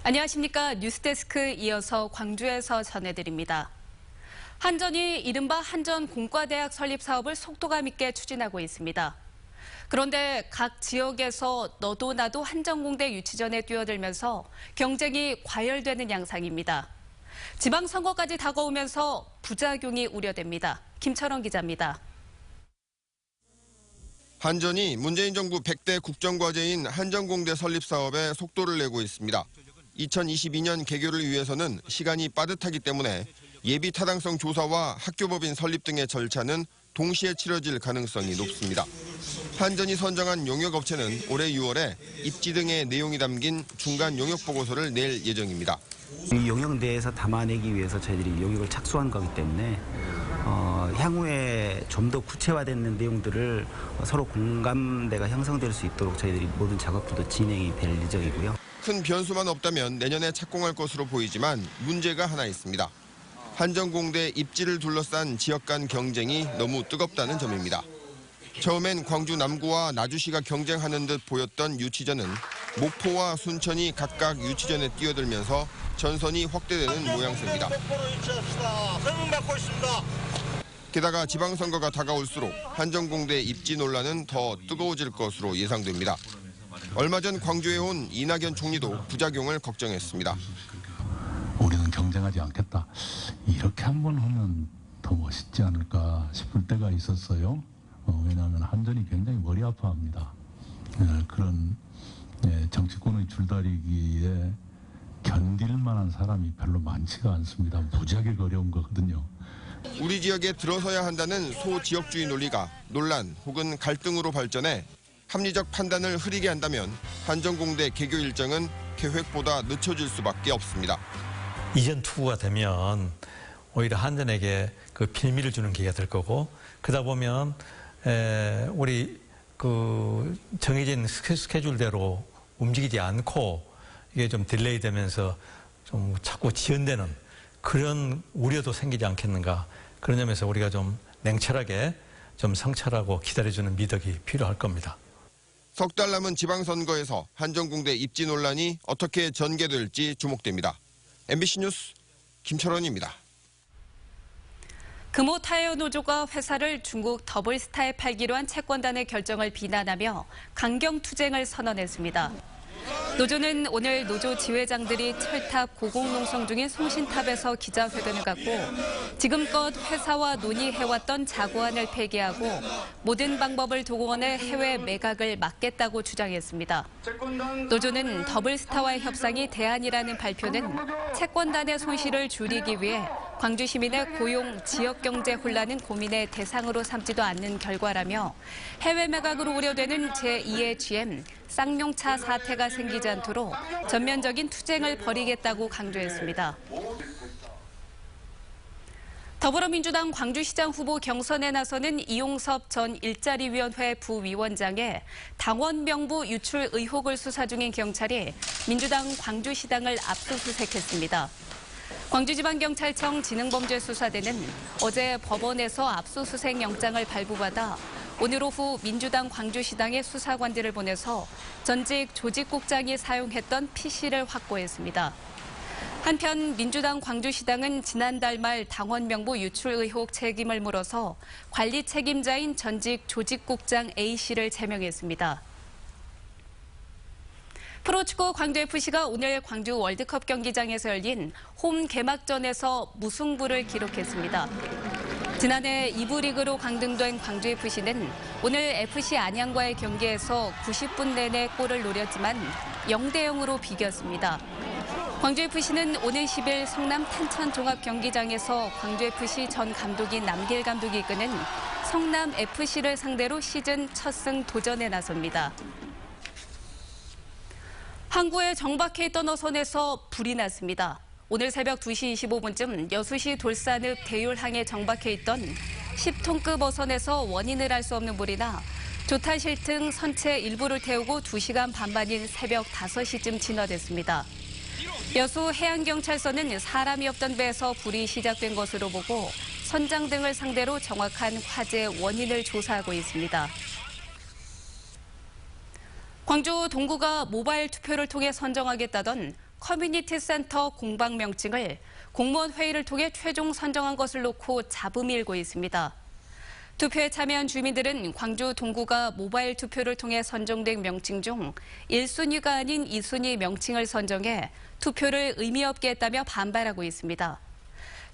안녕하십니까. 뉴스데스크 이어서 광주에서 전해드립니다. 한전이 이른바 한전공과대학 설립 사업을 속도감 있게 추진하고 있습니다. 그런데 각 지역에서 너도 나도 한전공대 유치전에 뛰어들면서 경쟁이 과열되는 양상입니다. 지방선거까지 다가오면서 부작용이 우려됩니다. 김철원 기자입니다. 한전이 문재인 정부 100대 국정과제인 한전공대 설립 사업에 속도를 내고 있습니다. 2022년 개교를 위해서는 시간이 빠듯하기 때문에 예비 타당성 조사와 학교법인 설립 등의 절차는 동시에 치러질 가능성이 높습니다. 한전이 선정한 용역업체는 올해 6월에 입지 등의 내용이 담긴 중간 용역 보고서를 낼 예정입니다. 이 용역 내에서 담아내기 위해서 저희들이 용역을 착수한 거기 때문에 향후에 좀 더 구체화된 내용들을 서로 공감대가 형성될 수 있도록 저희들이 모든 작업부도 진행이 될 예정이고요. 큰 변수만 없다면 내년에 착공할 것으로 보이지만 문제가 하나 있습니다. 한전공대 입지를 둘러싼 지역 간 경쟁이 너무 뜨겁다는 점입니다. 처음엔 광주 남구와 나주시가 경쟁하는 듯 보였던 유치전은 목포와 순천이 각각 유치전에 뛰어들면서 전선이 확대되는 모양새입니다. 게다가 지방선거가 다가올수록 한전공대 입지 논란은 더 뜨거워질 것으로 예상됩니다. 얼마 전 광주에 온 이낙연 총리도 부작용을 걱정했습니다. 우리는 경쟁하지 않겠다. 이렇게 한번 하면 더 멋있지 않을까 싶을 때가 있었어요. 왜냐하면 한전이 굉장히 머리 아파합니다. 그런 정치권의 줄다리기에 견딜 만한 사람이 별로 많지가 않습니다. 무지하게 어려운 거거든요. 우리 지역에 들어서야 한다는 소지역주의 논리가 논란 혹은 갈등으로 발전해 합리적 판단을 흐리게 한다면 한전공대 개교 일정은 계획보다 늦춰질 수밖에 없습니다. 이전 투구가 되면 오히려 한전에게 그 빌미를 주는 기회가 될 거고, 그러다 보면 우리 그 정해진 스케줄대로 움직이지 않고 이게 좀 딜레이 되면서 좀 자꾸 지연되는 그런 우려도 생기지 않겠는가. 그런 점에서 우리가 좀 냉철하게 좀 성찰하고 기다려주는 미덕이 필요할 겁니다. 석 달 남은 지방선거에서 한전공대 입지 논란이 어떻게 전개될지 주목됩니다. MBC 뉴스 김철원입니다. 금호 타이어 노조가 회사를 중국 더블스타에 팔기로 한 채권단의 결정을 비난하며 강경 투쟁을 선언했습니다. 노조는 오늘 노조 지회장들이 철탑 고공농성 중인 송신탑에서 기자회견을 갖고 지금껏 회사와 논의해왔던 자구안을 폐기하고 모든 방법을 동원해 해외 매각을 막겠다고 주장했습니다. 노조는 더블스타와의 협상이 대안이라는 발표는 채권단의 손실을 줄이기 위해 광주 시민의 고용, 지역경제 혼란은 고민의 대상으로 삼지도 않는 결과라며 해외 매각으로 우려되는 제2의 GM 쌍용차 사태가 생기지 않도록 전면적인 투쟁을 벌이겠다고 강조했습니다. 더불어민주당 광주시장 후보 경선에 나서는 이용섭 전 일자리위원회 부위원장의 당원 명부 유출 의혹을 수사 중인 경찰이 민주당 광주시당을 압수수색했습니다. 광주지방경찰청 지능범죄수사대는 어제 법원에서 압수수색 영장을 발부받아 오늘 오후 민주당 광주시당의 수사관들을 보내서 전직 조직국장이 사용했던 PC를 확보했습니다. 한편 민주당 광주시당은 지난달 말 당원 명부 유출 의혹 책임을 물어서 관리 책임자인 전직 조직국장 A씨를 제명했습니다. 프로축구 광주FC가 오늘 광주 월드컵 경기장에서 열린 홈 개막전에서 무승부를 기록했습니다. 지난해 2부 리그로 강등된 광주FC는 오늘 FC 안양과의 경기에서 90분 내내 골을 노렸지만 0대0으로 비겼습니다. 광주FC는 오늘 10일 성남 탄천 종합경기장에서 광주FC 전 감독인 남길 감독이 이끄는 성남FC를 상대로 시즌 첫 승 도전에 나섭니다. 항구에 정박해 있던 어선에서 불이 났습니다. 오늘 새벽 2시 25분쯤 여수시 돌산읍 대율항에 정박해 있던 10톤급 어선에서 원인을 알 수 없는 불이 나 조타실 등 선체 일부를 태우고 2시간 반 만인 새벽 5시쯤 진화됐습니다. 여수 해양경찰서는 사람이 없던 배에서 불이 시작된 것으로 보고 선장 등을 상대로 정확한 화재 원인을 조사하고 있습니다. 광주 동구가 모바일 투표를 통해 선정하겠다던 커뮤니티 센터 공방 명칭을 공무원 회의를 통해 최종 선정한 것을 놓고 잡음이 일고 있습니다. 투표에 참여한 주민들은 광주 동구가 모바일 투표를 통해 선정된 명칭 중 1순위가 아닌 2순위 명칭을 선정해 투표를 의미 없게 했다며 반발하고 있습니다.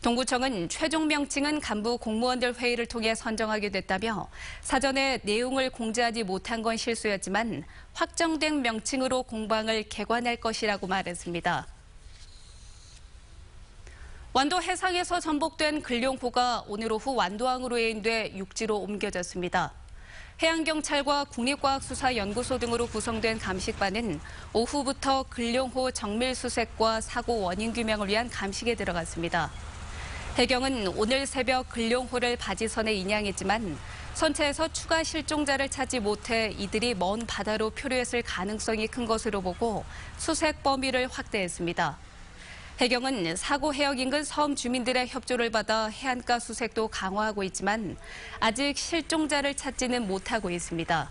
동구청은 최종 명칭은 간부 공무원들 회의를 통해 선정하게 됐다며 사전에 내용을 공지하지 못한 건 실수였지만 확정된 명칭으로 공방을 개관할 것이라고 말했습니다. 완도 해상에서 전복된 근룡호가 오늘 오후 완도항으로 해인돼 육지로 옮겨졌습니다. 해양경찰과 국립과학수사연구소 등으로 구성된 감식반은 오후부터 근룡호 정밀 수색과 사고 원인 규명을 위한 감식에 들어갔습니다. 해경은 오늘 새벽 근룡호를 바지선에 인양했지만 선체에서 추가 실종자를 찾지 못해 이들이 먼 바다로 표류했을 가능성이 큰 것으로 보고 수색 범위를 확대했습니다. 해경은 사고 해역 인근 섬 주민들의 협조를 받아 해안가 수색도 강화하고 있지만 아직 실종자를 찾지는 못하고 있습니다.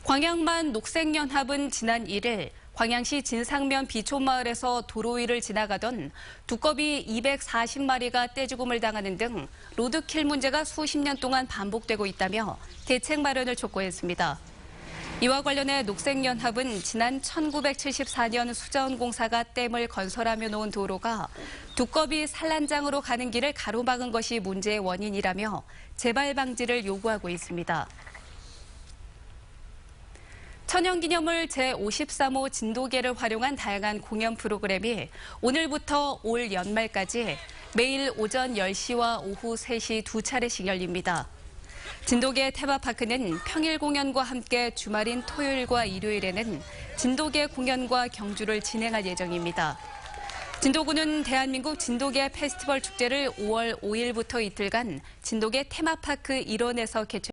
광양만 녹색연합은 지난 1일 광양시 진상면 비촌마을에서 도로 위를 지나가던 두꺼비 240마리가 떼죽음을 당하는 등 로드킬 문제가 수십 년 동안 반복되고 있다며 대책 마련을 촉구했습니다. 이와 관련해 녹색연합은 지난 1974년 수자원공사가 댐을 건설하며 놓은 도로가 두꺼비 산란장으로 가는 길을 가로막은 것이 문제의 원인이라며 재발 방지를 요구하고 있습니다. 천연기념물 제53호 진도계를 활용한 다양한 공연 프로그램이 오늘부터 올 연말까지 매일 오전 10시와 오후 3시 두 차례씩 열립니다. 진도계 테마파크는 평일 공연과 함께 주말인 토요일과 일요일에는 진도계 공연과 경주를 진행할 예정입니다. 진도구는 대한민국 진도계 페스티벌 축제를 5월 5일부터 이틀간 진도계 테마파크 일원에서 개최